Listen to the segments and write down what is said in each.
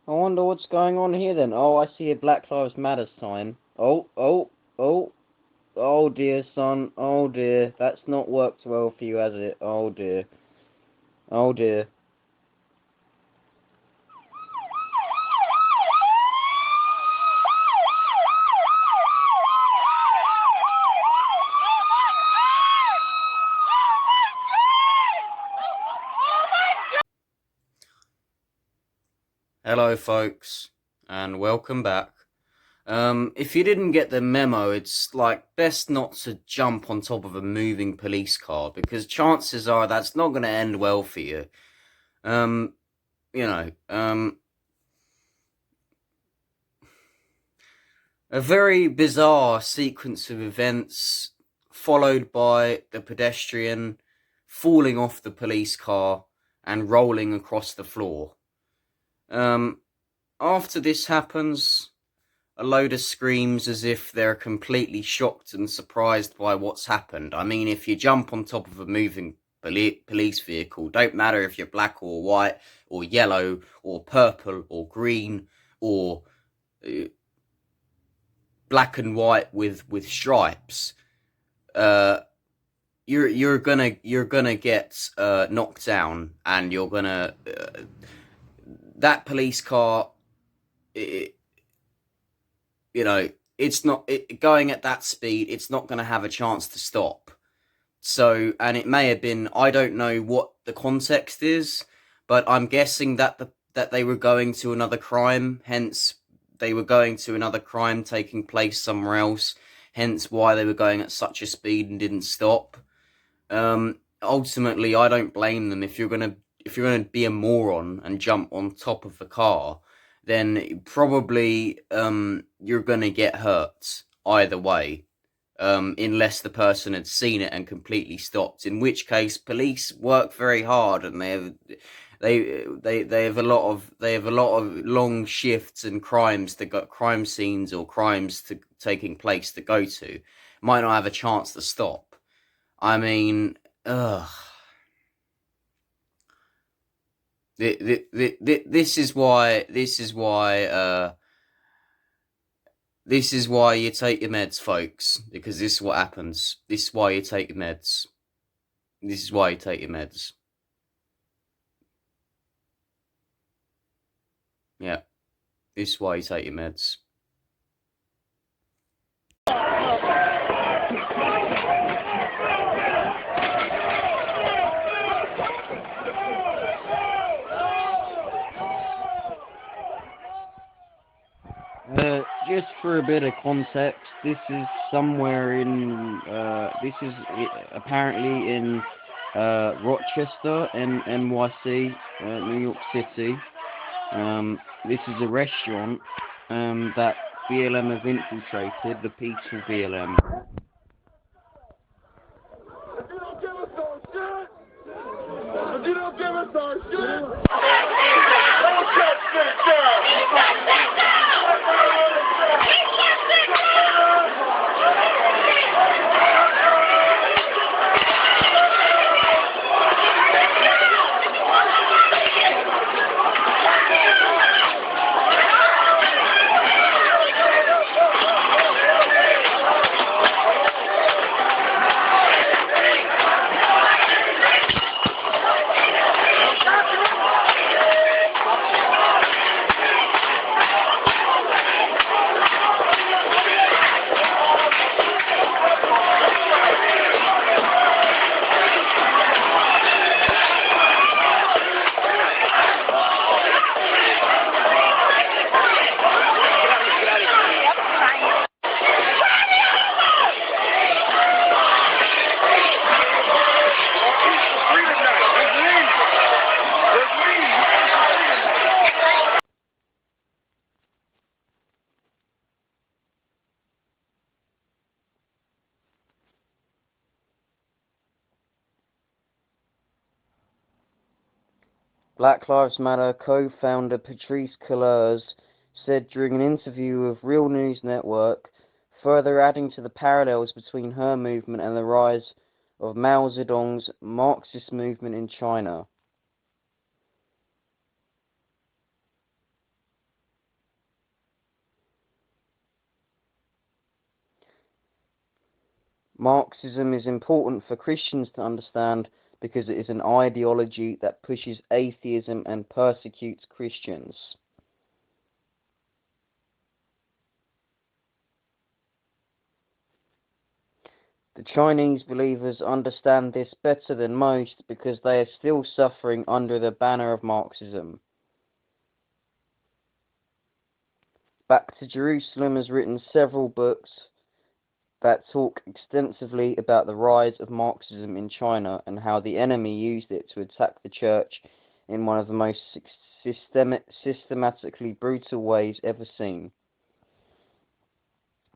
I wonder what's going on here then. Oh, I see a Black Lives Matter sign. Oh, oh dear, son. Oh dear. That's not worked well for you, has it? Oh dear. Oh dear. Hello, folks, and welcome back. If you didn't get the memo, it's best not to jump on top of a moving police car because chances are that's not going to end well for you. Um, you know, a very bizarre sequence of events followed by the pedestrian falling off the police car and rolling across the floor. After this happens, a load of screams as if they're completely shocked and surprised by what's happened. I mean, if you jump on top of a moving police vehicle, don't matter if you're black or white or yellow or purple or green or black and white with stripes, you're gonna get knocked down, and you're gonna that police car. It's not going at that speed. It's not going to have a chance to stop. So, and it may have been, I don't know what the context is, but I'm guessing that they were going to another crime, hence they were going to another crime taking place somewhere else, hence why they were going at such a speed and didn't stop. Ultimately, I don't blame them. If you're gonna be a moron and jump on top of the car, then probably you're gonna get hurt either way. Unless the person had seen it and completely stopped, in which case police work very hard and they have a lot of long shifts and crime scenes or crimes taking place to go to. Might not have a chance to stop. I mean, ugh. This is why you take your meds, folks, because this is what happens. This is why you take your meds. This is why you take your meds. Yeah, this is why you take your meds. Just for a bit of context, this is somewhere in, apparently in Rochester, NYC, New York City. This is a restaurant that BLM have infiltrated, the peaceful BLM. You don't give us our shit! Black Lives Matter co-founder Patrisse Cullors said during an interview with Real News Network, further adding to the parallels between her movement and the rise of Mao Zedong's Marxist movement in China. Marxism is important for Christians to understand because it is an ideology that pushes atheism and persecutes Christians. The Chinese believers understand this better than most because they are still suffering under the banner of Marxism. Back to Jerusalem has written several books that talk extensively about the rise of Marxism in China and how the enemy used it to attack the church in one of the most systematically brutal ways ever seen.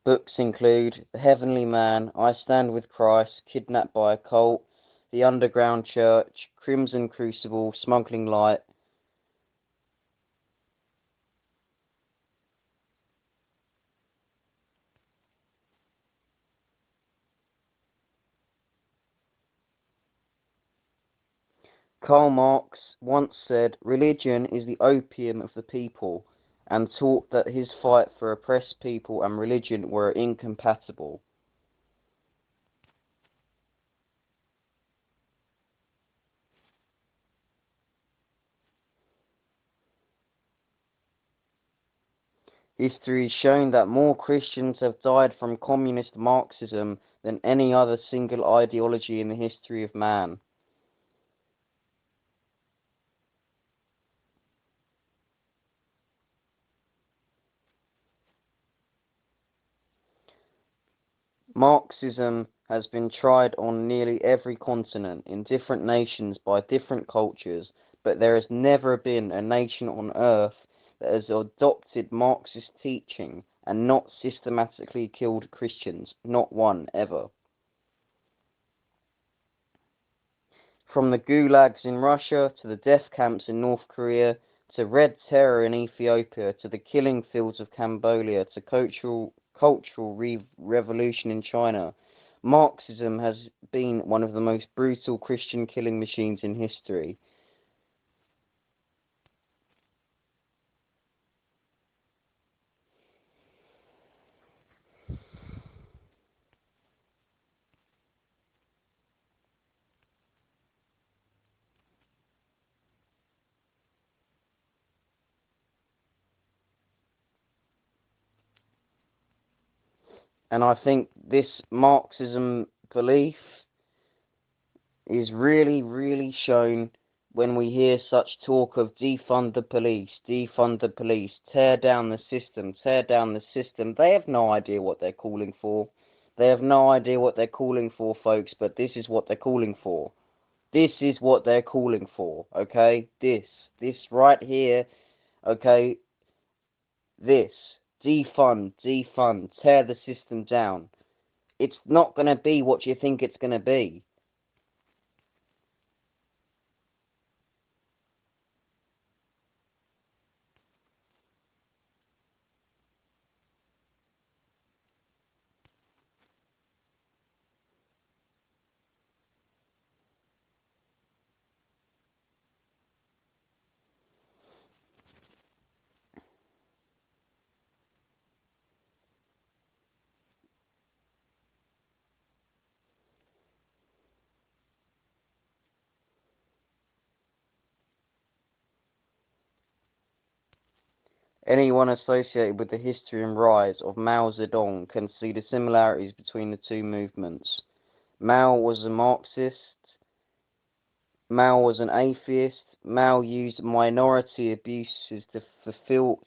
Books include The Heavenly Man, I Stand with Christ, Kidnapped by a Cult, The Underground Church, Crimson Crucible, Smuggling Light. Karl Marx once said, "Religion is the opium of the people," and taught that his fight for oppressed people and religion were incompatible. History has shown that more Christians have died from communist Marxism than any other single ideology in the history of man. Marxism has been tried on nearly every continent, in different nations, by different cultures, but there has never been a nation on earth that has adopted Marxist teaching and not systematically killed Christians. Not one, ever. From the gulags in Russia, to the death camps in North Korea, to Red Terror in Ethiopia, to the killing fields of Cambodia, to cultural revolution in China, Marxism has been one of the most brutal Christian killing machines in history. And I think this Marxism belief is really, really shown when we hear such talk of defund the police, tear down the system, tear down the system. They have no idea what they're calling for. They have no idea what they're calling for, folks, but this is what they're calling for. This is what they're calling for, okay? This right here, okay? This. Defund, tear the system down. It's not going to be what you think it's going to be. Anyone associated with the history and rise of Mao Zedong can see the similarities between the two movements. Mao was a Marxist. Mao was an atheist. Mao used minority abuses to fuel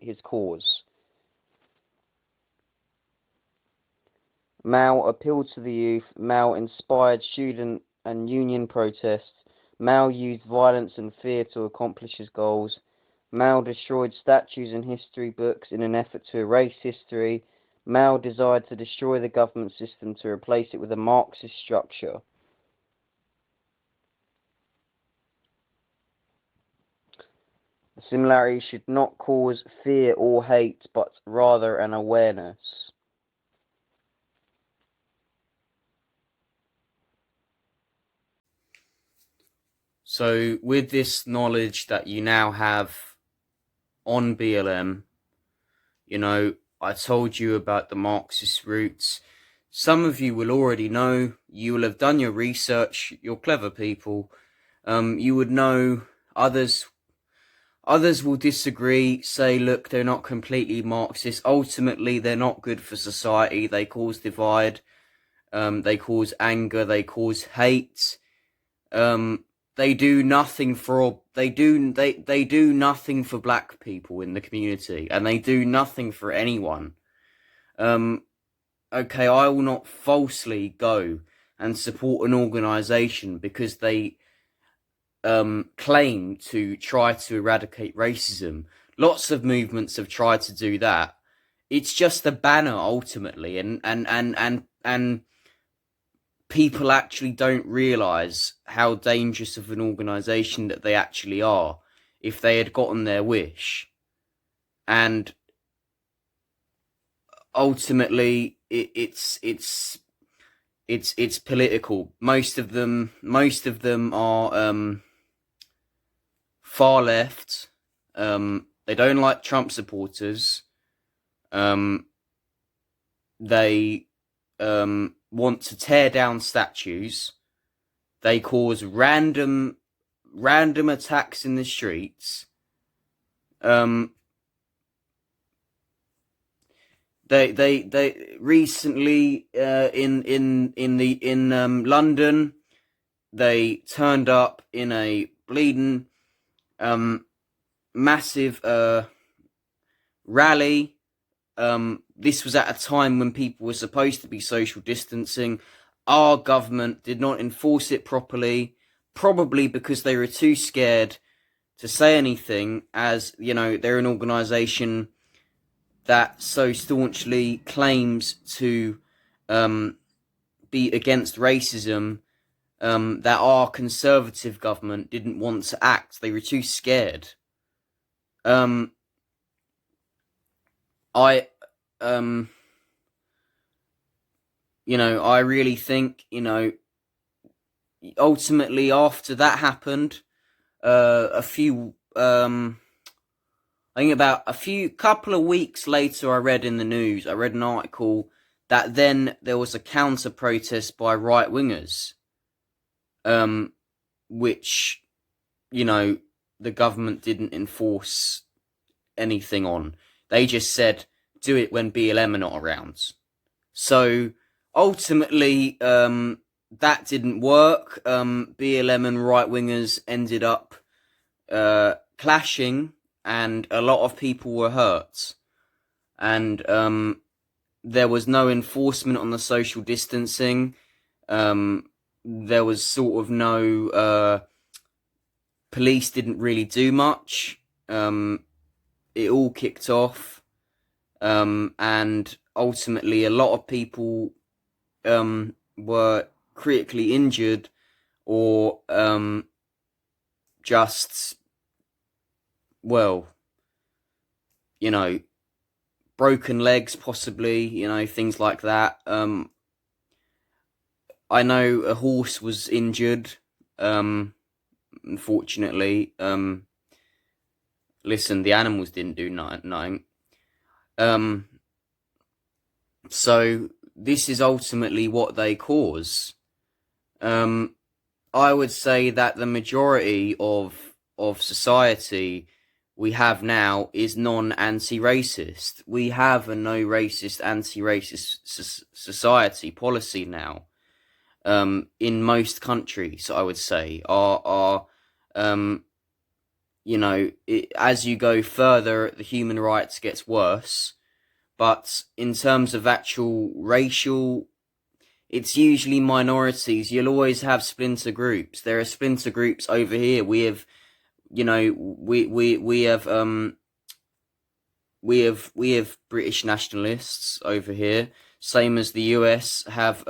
his cause. Mao appealed to the youth. Mao inspired student and union protests. Mao used violence and fear to accomplish his goals. Mao destroyed statues and history books in an effort to erase history. Mao desired to destroy the government system to replace it with a Marxist structure. The similarity should not cause fear or hate, but rather an awareness. So, with this knowledge that you now have on BLM, I told you about the Marxist roots some of you will already know. You will have done your research. You're clever people. You would know. Others will disagree, say, look, they're not completely Marxist. Ultimately, they're not good for society. They cause divide. They cause anger. They cause hate. They do nothing for they do nothing for black people in the community, and they do nothing for anyone. Okay, I will not falsely go and support an organisation because they claim to try to eradicate racism. Lots of movements have tried to do that. It's just a banner ultimately, and people actually don't realise how dangerous of an organisation that they actually are if they had gotten their wish. And ultimately, it's political. Most of them are far left. They don't like Trump supporters. They want to tear down statues. They cause random attacks in the streets. They recently in London, they turned up in a bleeding massive rally. This was at a time when people were supposed to be social distancing. Our government did not enforce it properly, probably because they were too scared to say anything, as, you know, they're an organisation that so staunchly claims to be against racism, that our Conservative government didn't want to act. They were too scared. I really think, ultimately after that happened, I think about couple of weeks later, I read in the news, I read an article that then there was a counter protest by right wingers, which, the government didn't enforce anything on. They just said, do it when BLM are not around. So ultimately, that didn't work. BLM and right wingers ended up clashing, and a lot of people were hurt. And there was no enforcement on the social distancing. There was sort of no police didn't really do much. It all kicked off, and ultimately a lot of people were critically injured, or just, well, broken legs possibly, things like that. I know a horse was injured, unfortunately. Listen, the animals didn't do nothing. So this is ultimately what they cause. I would say that the majority of society we have now is non-anti-racist. We have a no-racist, anti-racist society policy now. In most countries, I would say, as you go further, the human rights gets worse. But in terms of actual racial, it's usually minorities. You'll always have splinter groups. There are splinter groups over here. We have, we have British nationalists over here, same as the US have.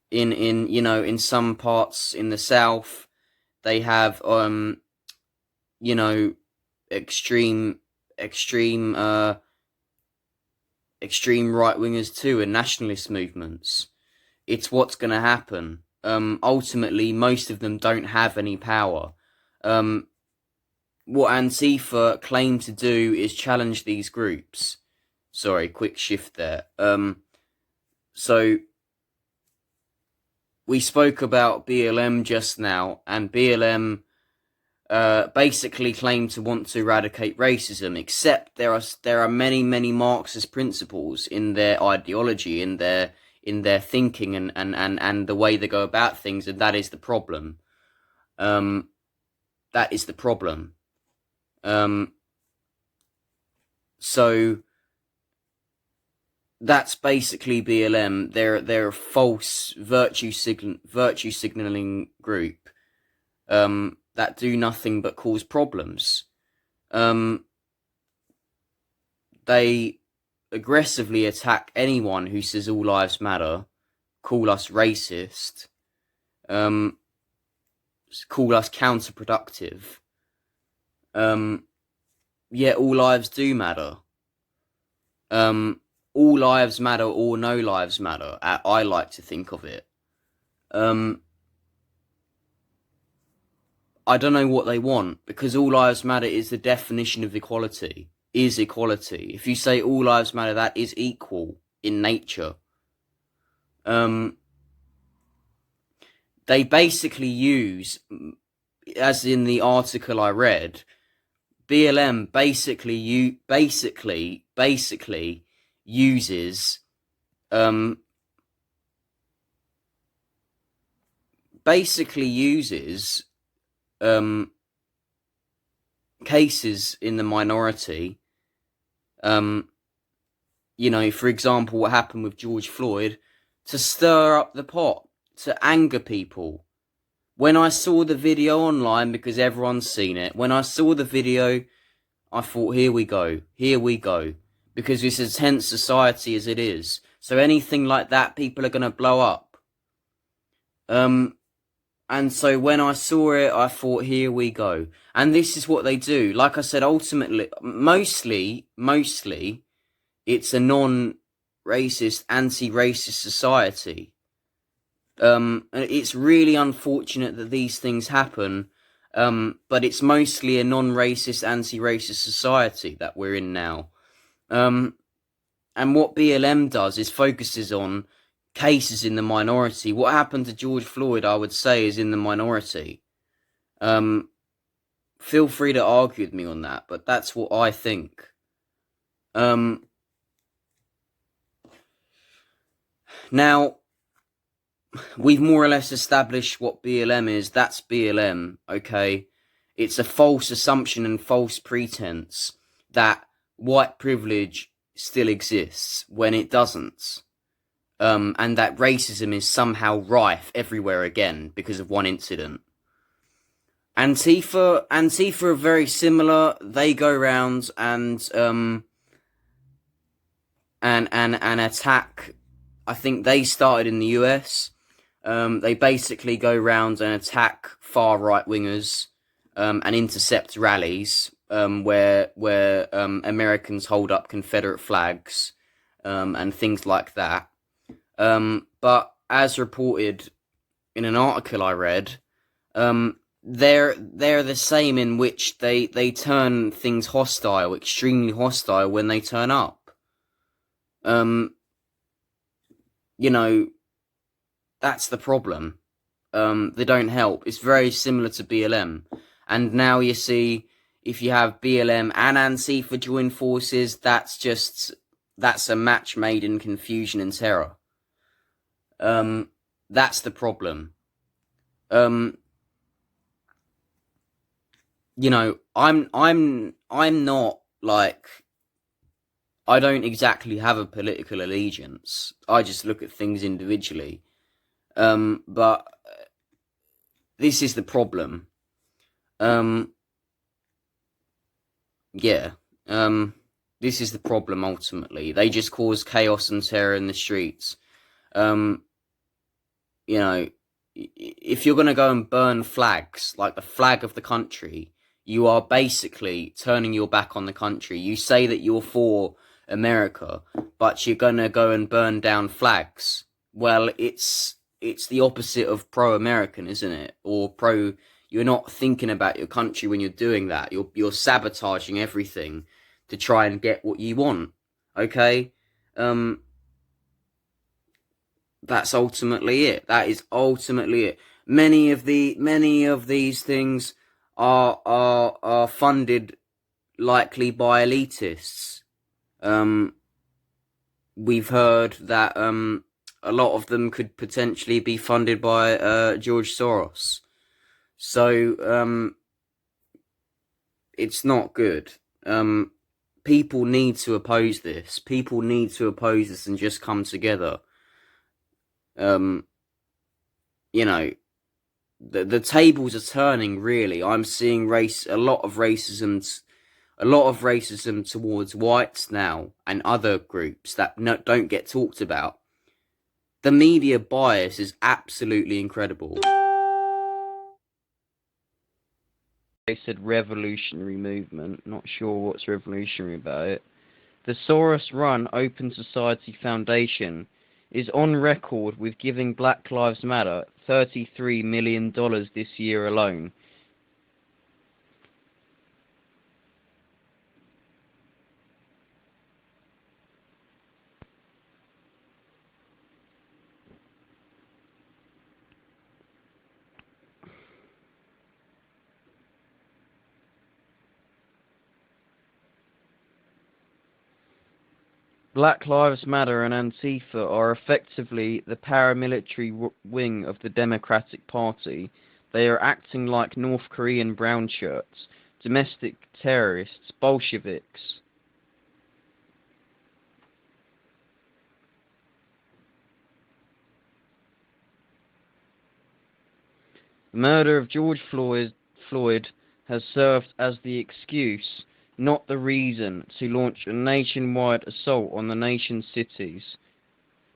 In some parts in the South, they have extreme right wingers too, and nationalist movements. It's what's going to happen. Ultimately, most of them don't have any power. What Antifa claim to do is challenge these groups. Sorry, quick shift there. So we spoke about BLM just now, and BLM basically claim to want to eradicate racism, except there are many Marxist principles in their ideology, in their thinking, and the way they go about things, and that is the problem. That is the problem. So that's basically BLM. They're a false virtue signaling group that do nothing but cause problems. They aggressively attack anyone who says all lives matter, call us racist, call us counterproductive. Yet all lives do matter. All lives matter or no lives matter. I like to think of it. I don't know what they want, because all lives matter is the definition of equality. Is equality. If you say all lives matter, that is equal in nature. They basically use, as in the article I read, BLM basically uses cases in the minority, for example, what happened with George Floyd, to stir up the pot, to anger people. When I saw the video online, because everyone's seen it, when I saw the video, I thought, here we go, because it's a tense society as it is. So anything like that, people are going to blow up. And so when I saw it, I thought, here we go. And this is what they do. Like I said, ultimately, mostly, it's a non-racist, anti-racist society. And it's really unfortunate that these things happen. But it's mostly a non-racist, anti-racist society that we're in now. And what BLM does is focuses on cases in the minority. What happened to George Floyd, I would say, is in the minority. Feel free to argue with me on that, but that's what I think. Now, we've more or less established what BLM is. That's BLM, okay? It's a false assumption and false pretense that white privilege still exists when it doesn't. And that racism is somehow rife everywhere again because of one incident. Antifa are very similar. They go around and attack. I think they started in the US. They basically go around and attack far right wingers and intercept rallies where Americans hold up Confederate flags and things like that. But as reported in an article I read, they're the same, in which they turn things hostile, extremely hostile, when they turn up. That's the problem. They don't help. It's very similar to BLM. And now you see, if you have BLM and Antifa join forces, that's a match made in confusion and terror. That's the problem. I'm not, like, I don't exactly have a political allegiance. I just look at things individually. But this is the problem. This is the problem ultimately. They just cause chaos and terror in the streets. If you're going to go and burn flags, like the flag of the country, you are basically turning your back on the country. You say that you're for America, but you're going to go and burn down flags. Well, it's the opposite of pro-American, isn't it? Or you're not thinking about your country when you're doing that. You're sabotaging everything to try and get what you want. Okay? that's ultimately it. That is ultimately it. Many of these things are funded likely by elitists. We've heard that a lot of them could potentially be funded by George Soros. So it's not good. People need to oppose this. People need to oppose this and just come together. You know, the tables are turning. Really, I'm seeing a lot of racism towards whites now and other groups that don't get talked about. The media bias is absolutely incredible. They said revolutionary movement. Not sure what's revolutionary about it. The Soros-run Open Society Foundation is on record with giving Black Lives Matter $33 million this year alone. Black Lives Matter and Antifa are effectively the paramilitary wing of the Democratic Party. They are acting like North Korean brown shirts, domestic terrorists, Bolsheviks. The murder of George Floyd has served as the excuse, not the reason, to launch a nationwide assault on the nation's cities.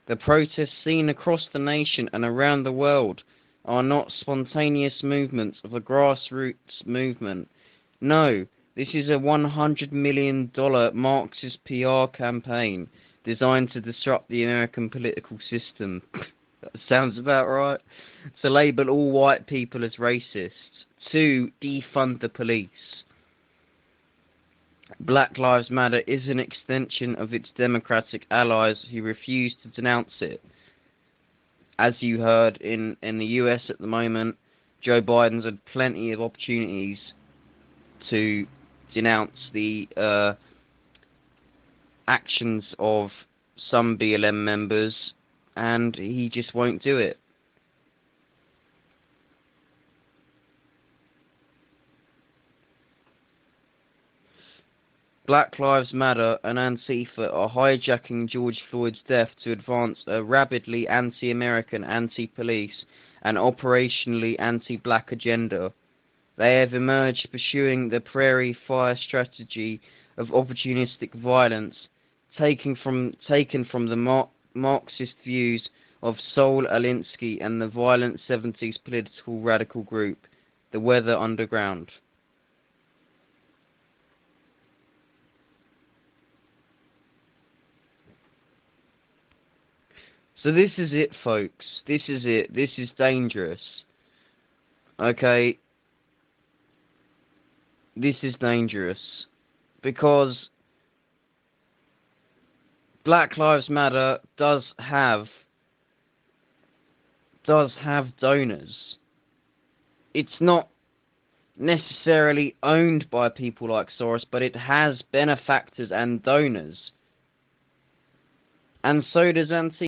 The protests seen across the nation and around the world are not spontaneous movements of a grassroots movement. No, this is a $100 million Marxist PR campaign designed to disrupt the American political system. That sounds about right. To label all white people as racists. To defund the police. Black Lives Matter is an extension of its Democratic allies who refuse to denounce it. As you heard in the US at the moment, Joe Biden's had plenty of opportunities to denounce the actions of some BLM members, and he just won't do it. Black Lives Matter and Antifa are hijacking George Floyd's death to advance a rabidly anti-American, anti-police, and operationally anti-black agenda. They have emerged pursuing the prairie fire strategy of opportunistic violence, taken from the Marxist views of Saul Alinsky and the violent 70s political radical group, the Weather Underground. So this is it, folks. This is it. This is dangerous. Okay? This is dangerous. Because Black Lives Matter does have donors. It's not necessarily owned by people like Soros, but it has benefactors and donors. And so does Antifa.